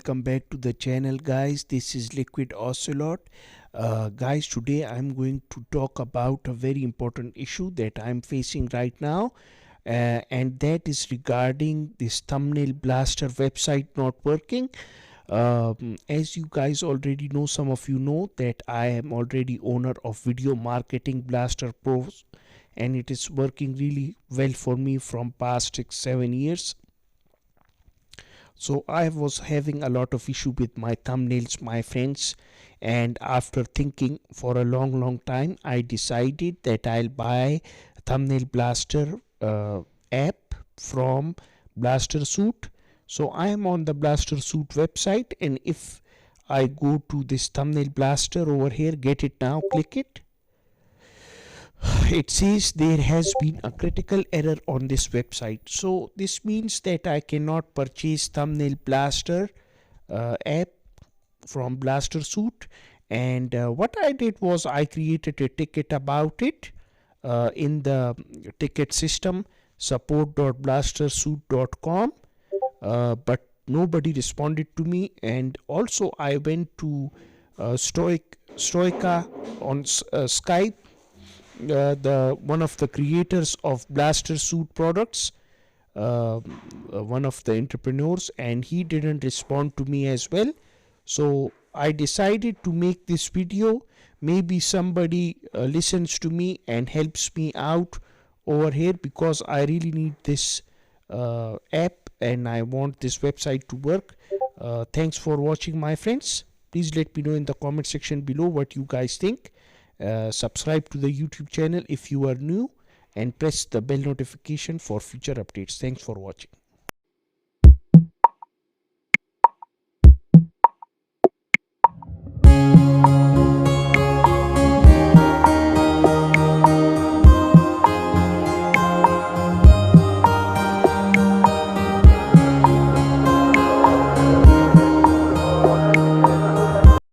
welcome back to the channel, guys. This is LiquidOcelot. Guys, today I'm going to talk about a very important issue that I'm facing right now, and that is regarding this thumbnail blaster website not working. As you guys already know, some of you know that I am already owner of Video Marketing Blaster Pros, and it is working really well for me from past 6-7 years. So I was having a lot of issue with my thumbnails, my friends, and after thinking for a long time, I decided that I'll buy Thumbnail Blaster app from Blaster Suite. So I am on the Blaster Suite website, and if I go to this Thumbnail Blaster over here, get it now, click it. It says there has been a critical error on this website. So this means that I cannot purchase Thumbnail Blaster app from Blaster Suite. And what I did was I created a ticket about it in the ticket system support.blastersuite.com, but nobody responded to me. And also I went to Stoica on Skype, the one of the creators of Blaster Suite products, one of the entrepreneurs, and he didn't respond to me as well. So I decided to make this video. Maybe somebody listens to me and helps me out over here, because I really need this app and I want this website to work. Thanks for watching, my friends. Please let me know in the comment section below what you guys think. Subscribe to the YouTube channel if you are new, and press the bell notification for future updates. Thanks for watching.